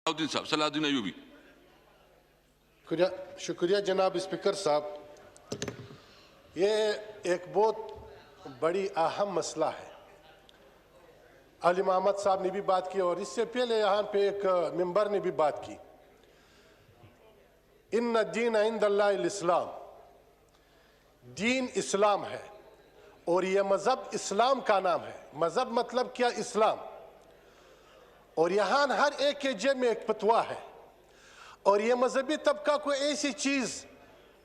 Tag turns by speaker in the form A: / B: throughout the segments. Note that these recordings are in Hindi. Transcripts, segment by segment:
A: सलाहुद्दीन अयूबी।
B: शुक्रिया जनाब स्पीकर साहब। ये एक बहुत बड़ी अहम मसला है। अली मोहम्मद साहब ने भी बात की और इससे पहले यहाँ पे एक मेंबर ने भी बात की। इन्ना दीन इंदल्लाहिल इस्लाम, दीन इस्लाम है और ये मज़हब इस्लाम का नाम है। मज़हब मतलब क्या? इस्लाम। और यहाँ हर एक के जेब में एक फतवा है और ये मजहबी तबका को ऐसी चीज़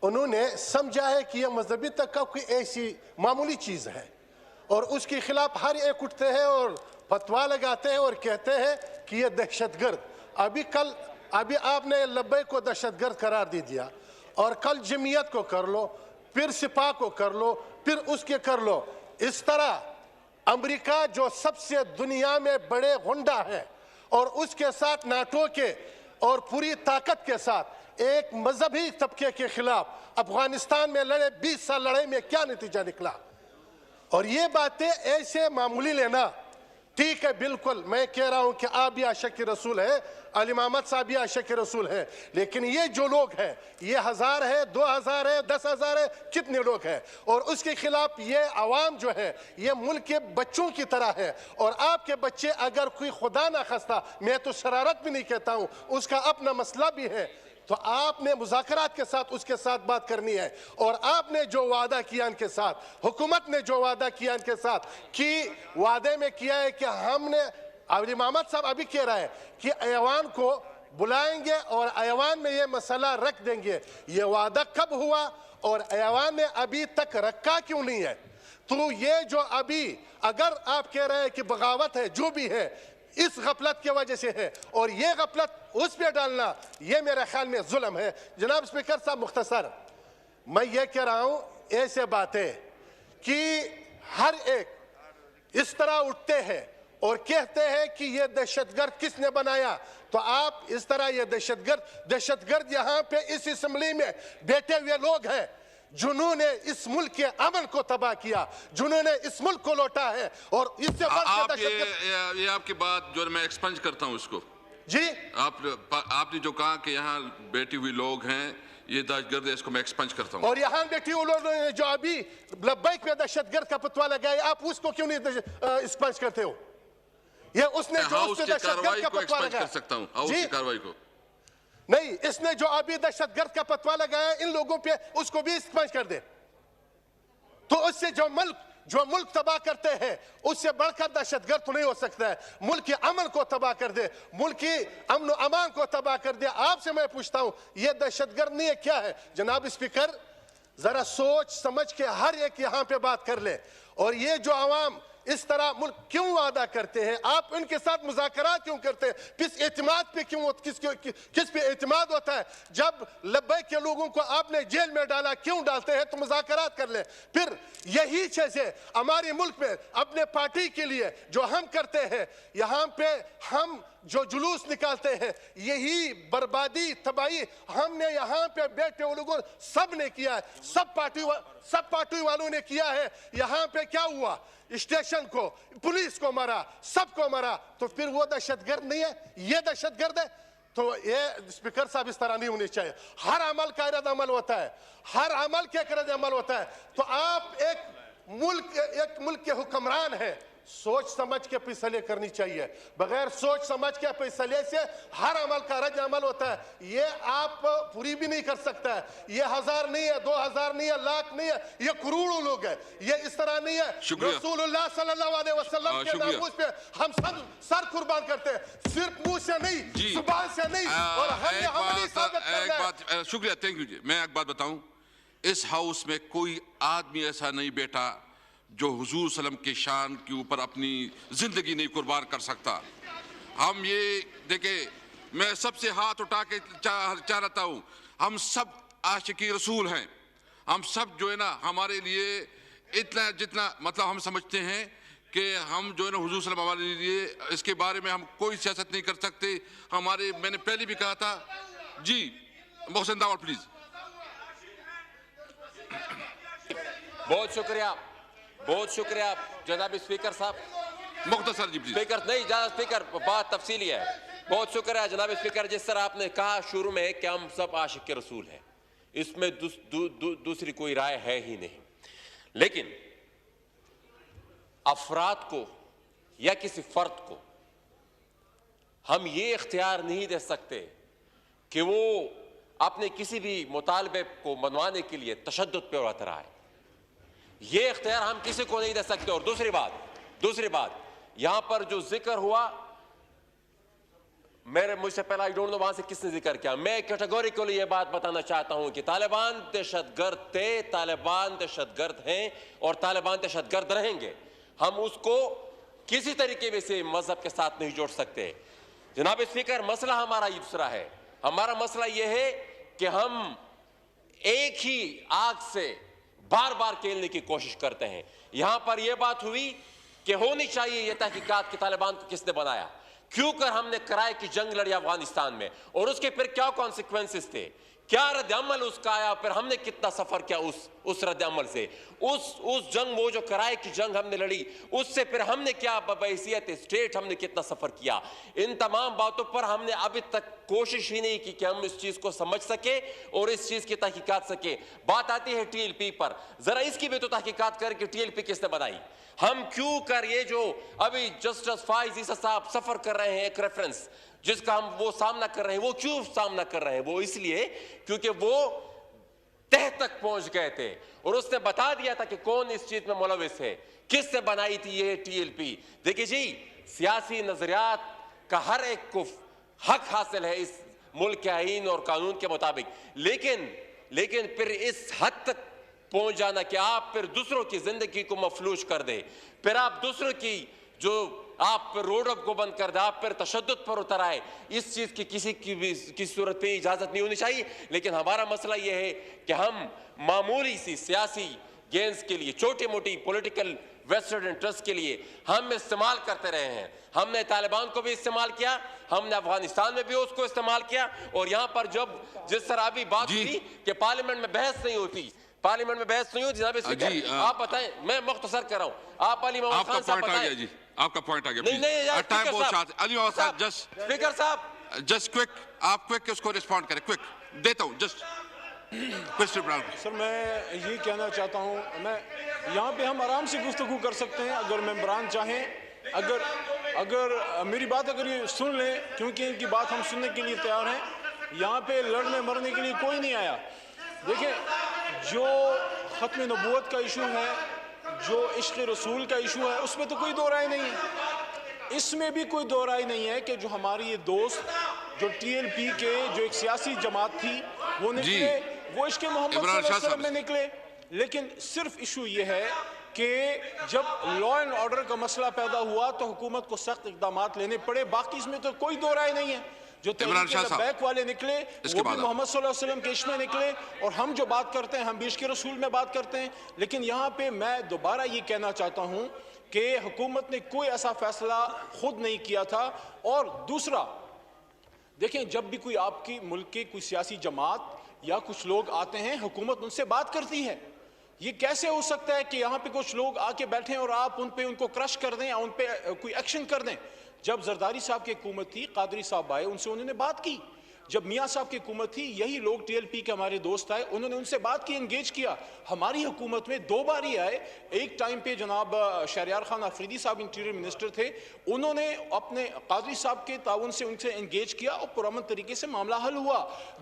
B: उन्होंने समझा है कि यह मजहबी तबका कोई ऐसी मामूली चीज़ है और उसके खिलाफ हर एक उठते हैं और फतवा लगाते हैं और कहते हैं कि यह दहशतगर्द। अभी आपने लब्बैक को दहशतगर्द करार दे दिया और कल जमीयत को कर लो, फिर सिपा को कर लो, फिर उसके कर लो। इस तरह अमेरिका जो सबसे दुनिया में बड़े गुंडा है और उसके साथ नाटो के और पूरी ताकत के साथ एक मजहबी तबके के खिलाफ अफगानिस्तान में लड़े, 20 साल लड़ाई में क्या नतीजा निकला। और ये बातें ऐसे मामूली लेना ठीक है, बिल्कुल मैं कह रहा हूं कि आप भी आशिक रसूल है, अली मोहम्मद साहब भी आशिक रसूल है, लेकिन ये जो लोग हैं ये 1000 है, 2000 है, 10,000 है, कितने लोग हैं और उसके खिलाफ ये आवाम जो है ये मुल्क के बच्चों की तरह है। और आपके बच्चे अगर कोई खुदा ना खास्ता, मैं तो शरारत भी नहीं कहता हूं, उसका अपना मसला भी है, तो आपने मुज़ाकरात के साथ उसके साथ बात करनी है। और आपने जो वादा किया इनके साथ, हुकूमत ने जो वादा किया इनके साथ कि वादे में किया है कि हमने, अली मोहम्मद साहब अभी कह रहा है कि ऐवान को बुलाएंगे और ऐवान में ये मसला रख देंगे। ये वादा कब हुआ और ऐवान ने अभी तक रखा क्यों नहीं है? तो ये जो अभी अगर आप कह रहे हैं कि बगावत है, जो भी है इस गफलत की वजह से है और ये गफलत उस पे डालना ये मेरे ख्याल में जुल्म है। जनाब स्पीकर साहब मुख्तसर मैं ये कह रहा हूं, ऐसे बातें कि हर एक इस तरह उठते हैं और कहते हैं कि ये दहशतगर्द किसने बनाया, तो आप इस तरह ये दहशतगर्द यहाँ पे इस असेंबली में बैठे हुए लोग हैं जिन्होंने इस मुल्क के अमन को तबाह किया, जिन्होंने इस मुल्क को लौटा है। और इससे
A: ये आपकी बात जो मैं एक्सपेंज करता हूं इसको
B: जी,
A: आपने जो कहा कि यहाँ बैठे हुए लोग हैं ये दहशतगर्द है, इसको मैं एक्सपेंज करता हूं।
B: और यहाँ बैठे हुए लोग जो अभी लब्बैक पे दहशतगर्द का फतवा लगाए, आप उसको क्यों नहीं एक्सपेंज करते हो? ये उसने जो उससे दहशतगर्द का फतवा लगाया,
A: कर सकता हूं हाउस की कार्रवाई को
B: नहीं, इसने जो अभी दहशतगर्द का फतवा लगाया इन लोगों पे, उसको भी एक्सपेंज कर दे। तो उससे जो मुल्क तबाह करते हैं उससे बढ़कर दहशतगर्द तो नहीं हो सकता है। मुल्क के अमन को तबाह कर दे, मुल्क की अमन और अमान को तबाह कर दे। आपसे मैं पूछता हूं ये दहशतगर्द नहीं है, क्या है? जनाब स्पीकर जरा सोच समझ के हर एक यहां पे बात कर ले। और ये जो आवाम इस तरह मुल्क क्यों वादा करते हैं, आप उनके साथ मुज़ाकरात क्यों करते हैं? किस एतमाद पे क्यों, किस पे एतमाद होता है? जब लब्बैक के लोगों को आपने जेल में डाला, क्यों डालते हैं? तो मुज़ाकरात कर ले। फिर यही चीज़ें हमारे मुल्क में अपने पार्टी के लिए जो हम करते हैं, यहाँ पे हम जो जुलूस निकालते हैं, यही बर्बादी तबाही हमने यहाँ पे बैठे हुए लोगों सब ने किया है, सब पार्टी वालों ने किया है। यहाँ पे क्या हुआ? स्टेशन को, पुलिस को मारा, सबको मारा, तो फिर वो दहशतगर्द नहीं है? ये दहशतगर्द है? तो ये स्पीकर साहब इस तरह नहीं होनी चाहिए। हर अमल का रद्द अमल होता है, हर अमल के रद्द अमल होता है। तो आप एक मुल्क के हुक्मरान हैं, सोच समझ के फैसले करनी चाहिए। बगैर सोच समझ के फैसले से हर अमल का रद्द अमल होता है। ये आप पूरी भी नहीं कर सकता है। ये 1000 नहीं है, 2000 नहीं है, लाख नहीं है, ये करोड़ों लोग हैं। ये इस तरह नहीं है। रसूलुल्लाह सल्लल्लाहु अलैहि वसल्लम के नामूस पे हम सब सर कुर्बान करते हैं, सिर्फ मुंह से नहीं, जुबान से नहीं। और हमने अमली साबित करना है।
A: शुक्रिया, थैंक यू जी। मैं एक बात बताऊं, इस हाउस में कोई आदमी ऐसा नहीं बैठा जो हुजूर सल्लम के शान के ऊपर अपनी जिंदगी नहीं कुर्बान कर सकता। हम ये देखे, मैं सबसे हाथ उठा के चाहता हूँ, हम सब आशिकी रसूल हैं। हम सब जो है ना, हमारे लिए इतना जितना मतलब हम समझते हैं कि हम जो है ना हुजूर सल्लम हमारे लिए, इसके बारे में हम कोई सियासत नहीं कर सकते। हमारे, मैंने पहले भी कहा था जी, मोहसिन दावड़ प्लीज।
C: बहुत शुक्रिया जनाब स्पीकर साहब।
A: मुख्तसर जी प्लीज।
C: स्पीकर नहीं, ज्यादा स्पीकर, बात तफसीली है। बहुत शुक्रिया जनाब स्पीकर। जिस तरह आपने कहा शुरू में कि हम सब आशिक रसूल हैं, इसमें दूसरी कोई राय है ही नहीं, लेकिन अफराद को या किसी फर्द को हम ये इख्तियार नहीं दे सकते कि वो अपने किसी भी मुतालबे को मनवाने के लिए तशद्दुद पे उतर आए। ये इख्तियार हम किसी को नहीं दे सकते। और दूसरी बात यहां पर जो जिक्र हुआ, मुझसे पहले आई डोंट नो वहां से किसने जिक्र किया, मैं कैटेगोरिकली ये बात बताना चाहता हूं कि तालिबान दहशतगर्द थे, तालिबान दहशतगर्द हैं और तालिबान दहशतगर्द रहेंगे। हम उसको किसी तरीके में से मजहब के साथ नहीं जोड़ सकते। जनाब स्पीकर, मसला हमारा ये दूसरा है। हमारा मसला यह है कि हम एक ही आग से बार बार खेलने की कोशिश करते हैं। यहां पर यह बात हुई कि होनी चाहिए यह तहकीकात कि तालिबान को किसने बनाया, क्यों कर हमने किराए की जंग लड़ी अफगानिस्तान में, और उसके फिर क्या कॉन्सिक्वेंसेस थे, क्या रद्द अमल उसका आया, फिर हमने कितना सफर किया उस रद्द अमल से, उस जंग, वो जो किराए की जंग हमने लड़ी, उससे फिर हमने क्या बहैसियत स्टेट हमने कितना सफर किया। इन तमाम बातों पर हमने अभी तक कोशिश ही नहीं की कि हम इस चीज को समझ सके और इस चीज की तहकीकात सके। बात आती है टीएलपी पर, जरा इसकी भी तो तहकीकात कर कि टीएलपी किसने बनाई। हम क्यों कर ये जो अभी जस्टिस फाइज ईसा साहब सफर कर रहे हैं, एक रेफरेंस जिसका हम वो सामना कर रहे हैं, वो क्यों सामना कर रहे हैं? वो इसलिए क्योंकि वो तह तक पहुंच गए थे और उसने बता दिया था कि कौन इस चीज में मुलविस है, किसने बनाई थी ये टीएलपी। देखिए जी, सियासी नजरियात का हर एक को हक हासिल है इस मुल्क के आईन और कानून के मुताबिक, लेकिन फिर इस हद तक पहुंच जाना कि आप फिर दूसरों की जिंदगी को मफलूज कर दे, फिर आप दूसरों की जो आप रोड को बंद कर दे, आप फिर तशद्दुद पर उतर आए, इस चीज की किसी की भी किसी सूरत पे इजाजत नहीं होनी चाहिए। लेकिन हमारा मसला यह है कि हम मामूली सी सियासी गेंस के लिए, छोटी मोटी पॉलिटिकल वेस्टेड इंटरेस्ट के लिए हम इस्तेमाल करते रहे हैं। हमने तालिबान को भी इस्तेमाल किया, हमने अफगानिस्तान में भी उसको इस्तेमाल किया, और यहां पर जब जिस तरह अभी बात हुई कि पार्लियामेंट में बहस नहीं होती, जनाब स्पीकर आप बताएं, मैं मुख्तसर कर रहा हूं, आप अली मोहम्मद खान साहब बताएं जी।
A: आपका पॉइंट आ गया।
C: नहीं यार,
A: टाइम बहुत शार्ट। अली मोहम्मद साहब जस्ट
C: स्पीकर साहब
A: जस्ट क्विक, आप क्विक उसको रिस्पॉन्ड करें, क्विक देता हूं जस्ट क्वेश्चन।
D: सर मैं ये कहना चाहता हूँ, मैं यहाँ पे हम आराम से गुफ्तगू कर सकते हैं अगर मेंबरान चाहें, अगर मेरी बात अगर ये सुन लें, क्योंकि इनकी बात हम सुनने के लिए तैयार हैं। यहाँ पे लड़ने मरने के लिए कोई नहीं आया। देखिए, जो खत्म नबूवत का इशू है, जो इश्क़ रसूल का इशू है, उसमें तो कोई दो राय नहीं है। इसमें भी कोई दो राय नहीं है कि जो हमारी ये दोस्त जो टीएलपी के जो एक सियासी जमात थी वो निकले, वो इश्क़ मोहम्मद सल्लल्लाहु अलैहि वसल्लम में निकले। लेकिन सिर्फ इशू ये है कि जब लॉ एंड ऑर्डर का मसला पैदा हुआ तो हुकूमत को सख्त इक़दाम लेने पड़े। बाकी इसमें तो कोई दो राय नहीं है। जो बैक वाले निकले वो भी मोहम्मद सल्लल्लाहु अलैहि वसल्लम के इश्क़ में निकले, और हम जो बात करते हैं हम भी इश्क़ रसूल में बात करते हैं। लेकिन यहाँ पे मैं दोबारा ये कहना चाहता हूँ कि हुकूमत ने कोई ऐसा फैसला खुद नहीं किया था। और दूसरा, देखें, जब भी कोई आपकी मुल्क के कोई सियासी जमात या कुछ लोग आते हैं, हुकूमत उनसे बात करती है। ये कैसे हो सकता है कि यहाँ पे कुछ लोग आके बैठे और आप उनको क्रश कर दें या उन पे कोई एक्शन कर दें? जब जरदारी साहब की हुकूमत थी, कादरी साहब आए, उनसे उन्होंने बात की। जब मियाँ साहब की हुकूमत थी, यही लोग टीएलपी के हमारे दोस्त आए, उन्होंने उनसे बात की, एंगेज किया। हमारी हुकूमत में दो बार ही आए। एक टाइम पे जनाब शहरियार खान अफरीदी साहब इंटीरियर मिनिस्टर थे, उन्होंने अपने कादरी साहब के ताउन से उनसे एंगेज किया और पुरअमन तरीके से मामला हल हुआ।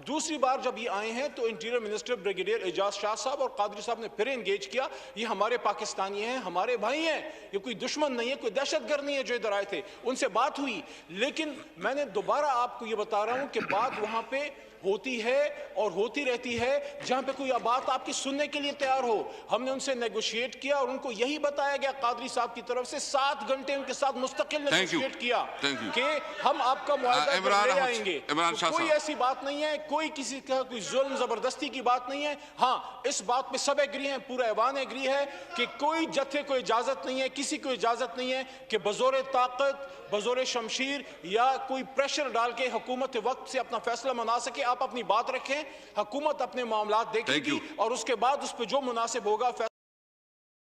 D: दूसरी बार जब ये आए हैं तो interior minister brigadier Ejaz Shah साहब और कादरी साहब ने फिर एंगेज किया। ये हमारे पाकिस्तानी हैं, हमारे भाई हैं, ये कोई दुश्मन नहीं है, कोई दहशतगर्द नहीं है जो इधर आए थे। उनसे बात हुई। लेकिन मैंने दोबारा आपको ये बता रहा हूं कि बात वहां पे होती है और होती रहती है जहां पे कोई बात आपकी सुनने के लिए तैयार हो। हमने उनसे नेगोशिएट किया और उनको यही बताया गया कादरी साहब की तरफ से, 7 घंटे उनके साथ मुस्तकिल नेगोशिएट किया कि हम आपका मुआहदा ले आएंगे। तो कोई ऐसी बात नहीं है, कोई किसी का कोई जुल्म जबरदस्ती की बात नहीं है। हाँ, इस बात पे सब एग्री हैं, पूरा ऐवान एग्री है कि कोई जत्थे को इजाजत नहीं है, किसी को इजाजत नहीं है कि बजोरे ताकत, बजोरे शमशीर या कोई प्रेशर डाल के हुकूमत वक्त से अपना फैसला मना सके। आप अपनी बात रखें, हुकूमत अपने मामलात देखेगी और उसके बाद उस पर जो मुनासिब होगा